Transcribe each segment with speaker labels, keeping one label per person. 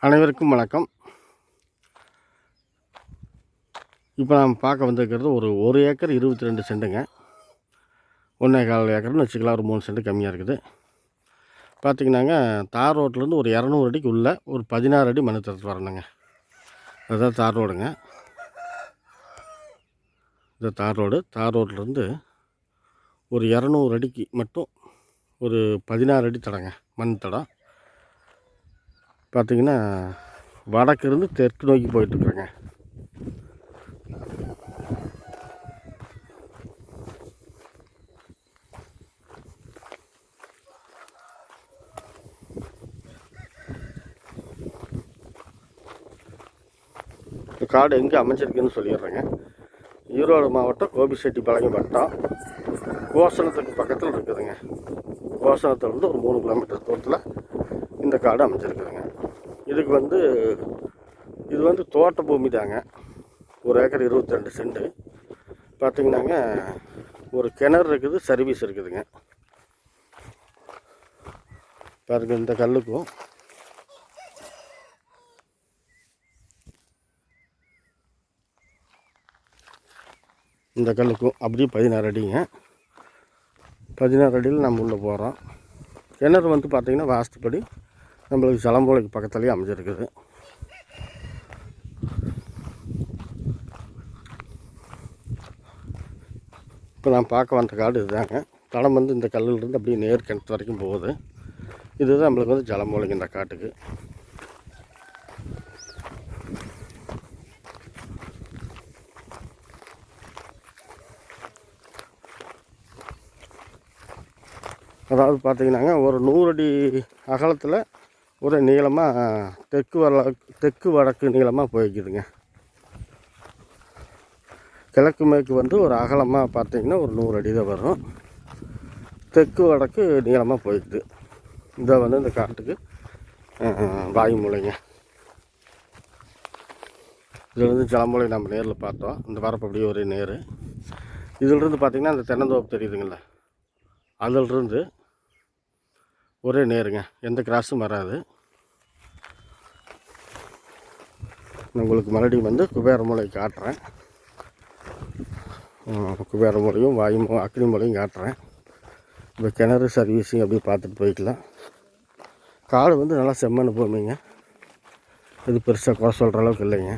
Speaker 1: அனைவருக்கும் வணக்கம். இப்போ நாம் பார்க்க வந்திருக்கிறது ஒரு ஏக்கர் 22 சென்ட்டுங்க. 1.25 ஏக்கர்னு வச்சுக்கலாம். ஒரு 3 சென்ட் கம்மியாக இருக்குது. பார்த்திங்கன்னாங்க, தார் ரோட்லேருந்து ஒரு 200 அடிக்கு உள்ள ஒரு 16 அடி மண் தரத்து வரணுங்க. அதுதான் தார் ரோடுங்க. இந்த தார் ரோட்லேருந்து ஒரு 200 அடிக்கு மட்டும் ஒரு 16 அடி தடங்க, மண் தடம். பார்த்திங்கன்னா வடக்கு இருந்து தெற்கு நோக்கி போயிட்டுருக்குறேங்க. இந்த காடு எங்கே அமைஞ்சிருக்குன்னு சொல்லிடுறேங்க. ஈரோடு மாவட்டம் கோபிச்செட்டிப்பாளையம் வட்டம் கோசனத்துக்கு பக்கத்தில் இருக்குதுங்க. கோசனத்துலேருந்து ஒரு 3 கிலோமீட்டர் தூரத்தில் இந்த காடு அமைஞ்சிருக்குதுங்க. இது வந்து தோட்ட பூமி தாங்க. 1 ஏக்கர் 22 சென்ட்டு. பார்த்திங்கன்னாங்க, ஒரு கிணறு இருக்குது, சர்வீஸ் இருக்குதுங்க. பாருங்கள், இந்த கல்லுக்கும் அப்படியே 16 அடிங்க. 16 அடியில் நம்ம உள்ளே போகிறோம். கிணறு வந்து பார்த்திங்கன்னா வாஸ்துப்படி நம்மளுக்கு சலம்போலைக்கு பக்கத்துலேயே அமைஞ்சிருக்குது. இப்போ நான் பார்க்க வந்த காடு இதுதாங்க. தடம் வந்து இந்த கல்லிலிருந்து அப்படியே நேர் கிணத்து வரைக்கும் போகுது. இதுதான் நம்மளுக்கு வந்து ஜலமூலைக்கு இந்த காட்டுக்கு. அதாவது பார்த்திங்கன்னாங்க, ஒரு 100 அடி அகலத்தில் ஒரு நீளமாக தெற்கு வடக்கு நீளமாக போய்க்குதுங்க. கிழக்கு மேற்கு வந்து ஒரு அகலமாக பார்த்திங்கன்னா ஒரு 100 அடி தான் வரும். தெற்கு வடக்கு நீளமாக போயிடுது. இதை வந்து இந்த காட்டுக்கு வாயுமூலைங்க. இதிலிருந்து ஜலமூலை நம்ம நேரில் பார்த்தோம். இந்த வரப்பு அப்படியே ஒரே நேர். இதிலிருந்து பார்த்திங்கன்னா அந்த தென்னந்தோப்பு தெரியுதுங்களா, அதிலிருந்து ஒரே நேருங்க, எந்த கிராஸும் வராது. உங்களுக்கு மறுபடியும் வந்து குபேரமூலை காட்டுறேன். குபேரமூலையும் அக்னி மூலையும் காட்டுறேன். இப்போ கிணறு சர்வீஸிங் அப்படியே பார்த்துட்டு போய்க்கலாம். காடு வந்து நல்லா செம்மண் பூமிங்க. இது பெருசாக குறை சொல்கிற அளவுக்கு இல்லைங்க.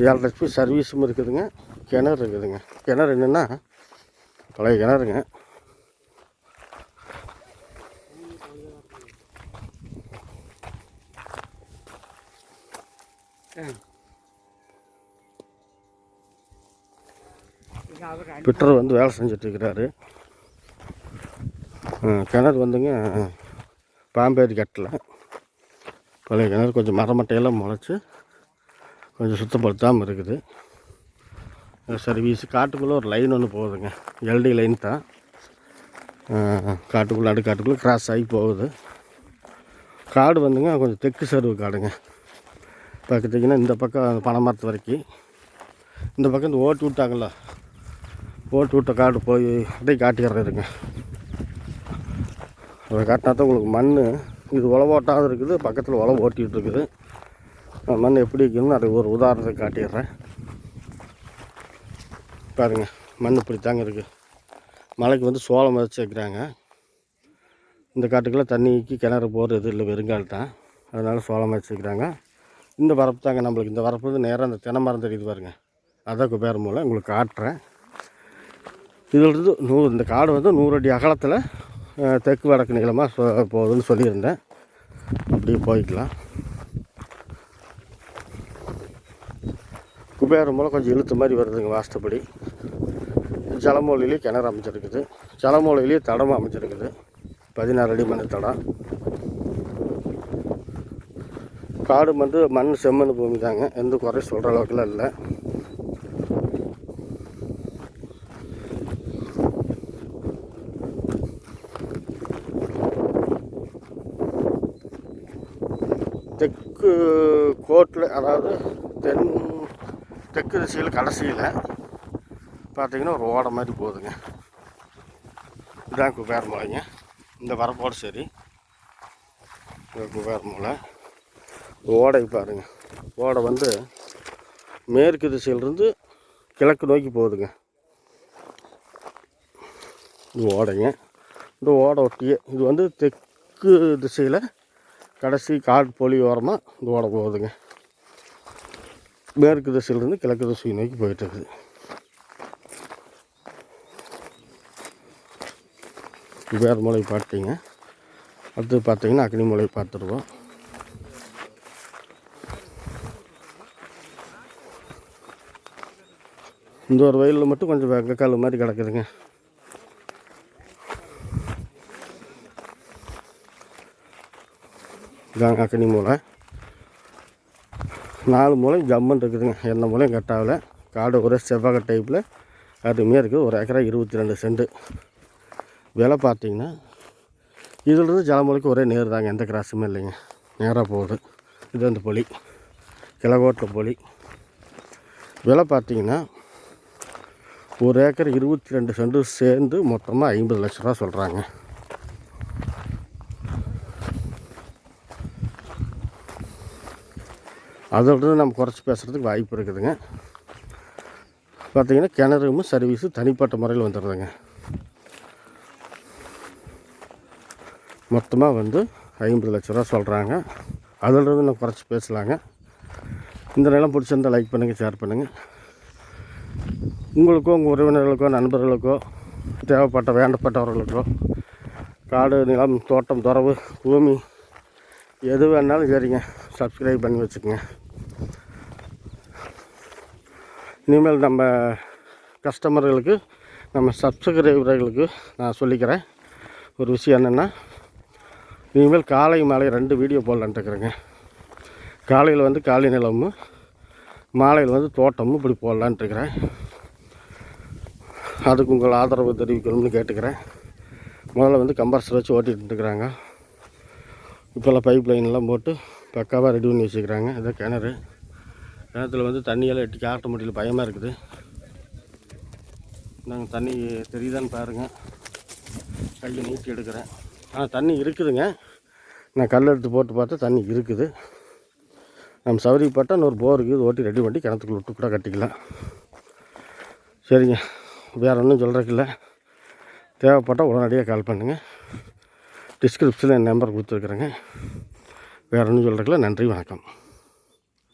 Speaker 1: 7 HP சர்வீஸும் இருக்குதுங்க. கிணறு இருக்குதுங்க. கிணறு என்னென்னா பழைய கிணறுங்க. பிட்டர் வந்து வேலை செஞ்சிட்ருக்கிறாரு. கிணறு வந்துங்க பாம்பேரி கட்டில் பழைய கிணறு. கொஞ்சம் மரமட்டையெல்லாம் முளைச்சி கொஞ்சம் சுத்தப்படுத்தாமல் இருக்குது. சர்வீஸ் காட்டுக்குள்ளே ஒரு லைன் ஒன்று போகுதுங்க. எல்டி லைன் தான். நடுக்காட்டுக்குள்ளே கிராஸ் ஆகி போகுது. காடு வந்துங்க கொஞ்சம் தெற்கு சருவு காடுங்க. பார்த்திங்கன்னா இந்த பக்கம் பனைமரத்து வரைக்கும், இந்த பக்கம் இந்த ஓட்டு விட்டாங்களா, ஓட்டு விட்ட காடு போய் அப்படியே காட்டிடுறதுங்க. அதை காட்டினா தான் உங்களுக்கு மண் இது உழவு ஓட்டாவது இருக்குது, பக்கத்தில் உழவு ஓட்டிகிட்டு இருக்குது. மண் எப்படி இருக்குதுன்னு அதை ஒரு உதாரணத்தை காட்டிடுறேன். பாருங்கள், மண் இப்படி தாங்க இருக்குது. மலைக்கு வந்து சோளம் வச்சு வைக்கிறாங்க. இந்த காட்டுக்கெல்லாம் தண்ணிக்கு கிணறு போகிறது இல்லை, வெறுங்கால் தான். அதனால் சோளம் வச்சு வைக்கிறாங்க. இந்த வரப்பு தாங்க நம்மளுக்கு. இந்த வரப்பு வந்து நேராக அந்த தென்னை மரம் தெரியுது பாருங்கள், அதான் குபேரமூலை. உங்களுக்கு காட்டுறேன். இதிலிருந்து இந்த காடு வந்து 100 அடி அகலத்தில் தெற்கு வடக்கு நீளமாக போகுதுன்னு சொல்லியிருந்தேன். அப்படியே போய்க்கலாம். குபேரமூலை கொஞ்சம் இழுத்த மாதிரி வருதுங்க வாஸ்துப்படி. ஜலமூலையிலேயே கிணறு அமைச்சிருக்குது. ஜலமூலையிலேயே தடம் அமைச்சிருக்குது. 16 அடி மண் தடம். காடு வந்து மண் செம்மண் பூமி தாங்க. எந்த குறை சொல்கிற அளவுக்குலாம் இல்லை. தெற்கு கோட்டில், அதாவது தெற்கு திசையில் கடைசியில் பார்த்திங்கன்னா ஒரு ஓடை மாதிரி போகுதுங்க. இதுதான் குபேரமூலைங்க. இந்த வரப்போடு சரி. குகார் மூலை ஓடை பாருங்கள். ஓடை வந்து மேற்கு திசையிலிருந்து கிழக்கு நோக்கி போகுதுங்க. இது ஓடைங்க. இந்த ஓடை ஒட்டியே இது வந்து தெற்கு திசையில் கடைசி காடு பொலி ஓரமாக இந்த ஓடை போகுதுங்க. மேற்கு திசையிலிருந்து கிழக்கு திசை நோக்கி போயிட்டுருக்குது. வேறு மூலை பார்த்தீங்க. அடுத்து பார்த்தீங்கன்னா அக்னி மூலை பார்த்துருவோம். இந்த ஒரு வயலில் மட்டும் கொஞ்சம் வெங்காய் மாதிரி கிடக்குதுங்க. இதாங்க அக்னி மூலை. 4 மூலை ஜம்முன்னு இருக்குதுங்க. எந்த மூலையும் கட்டாகல. காடு ஒரே செவ்வாய் டைப்பில் அருமையாக இருக்குது. 1 ஏக்கரா 22 சென்ட். விலை பார்த்தீங்கன்னா இதிலிருந்து ஜலமூலைக்கு ஒரே நேர் தாங்க. எந்த கிராஸுமே இல்லைங்க. நேராக போகுது. இது அந்த பொலி கிழக்கோட்டில் பொலி. விலை பார்த்தீங்கன்னா 1 ஏக்கர் 22 சென்ட் சேர்ந்து மொத்தமாக 50 லட்ச ரூபா சொல்கிறாங்க. அதோட நம்ம குறைச்சி பேசுகிறதுக்கு வாய்ப்பு இருக்குதுங்க. பார்த்திங்கன்னா கிணறும் சர்வீஸு தனிப்பட்ட முறையில் வந்துடுதுங்க. மொத்தமாக வந்து 50 லட்ச ரூபா சொல்கிறாங்க. அதிலிருந்து நம்ம குறைச்சி பேசலாங்க. இந்த நிலம் பிடிச்சிருந்தால் லைக் பண்ணுங்கள், ஷேர் பண்ணுங்கள். உங்களுக்கோ உங்கள் உறவினர்களுக்கோ நண்பர்களுக்கோ தேவைப்பட்ட வேண்டப்பட்டவர்களுக்கோ காடு நிலம் தோட்டம் துறவு பூமி எது வேணாலும் சரிங்க, சப்ஸ்கிரைப் பண்ணி வச்சுக்கோங்க. இனிமேல் நம்ம கஸ்டமர்களுக்கு நம்ம சப்ஸ்கிரைபர்களுக்கு நான் சொல்லிக்கிறேன் ஒரு விஷயம் என்னென்னா, இனிமேல் காலை மாலை 2 வீடியோ போடலான்ட்டு இருக்கிறேங்க. காலையில் வந்து காலை நிலமும் மாலையில் வந்து தோட்டமும் இப்படி போடலான்ட்டு இருக்கிறேன். அதுக்கு உங்கள் ஆதரவு தெரிவிக்கணும்னு கேட்டுக்கிறேன். முதல்ல வந்து கம்ப்ரஸர் வச்சு ஓட்டிகிட்டு இருக்கிறாங்க. இப்போல்லாம் பைப் லைன்லாம் போட்டு பக்காவாக ரெடி பண்ணி வச்சுக்கிறாங்க. இதை கிணத்துல வந்து தண்ணியெல்லாம் எட்டி காட்ட முடியல, பயமாக இருக்குது. நாங்கள் தண்ணி தெரியுதான்னு பாருங்கள். கையை நீட்டி எடுக்கிறேன். தண்ணி இருக்குதுங்க. நான் கல் எடுத்து போட்டு பார்த்தா தண்ணி இருக்குது. நம்ம சௌகரியப்பட்டால் இன்னொரு போருக்கு இது ஓட்டி ரெடி பண்ணி கிணத்துக்குள்ள விட்டு கூட கட்டிக்கலாம். சரிங்க, வேறு ஒன்றும் சொல்கிறதுக்கில்ல. தேவைப்பட்டால் உடனடியாக கால் பண்ணுங்கள். டிஸ்கிரிப்ஷனில் என் நம்பர் கொடுத்துருக்குறேங்க. வேறு ஒன்றும் சொல்கிறதுக்கில்ல. நன்றி, வணக்கம்.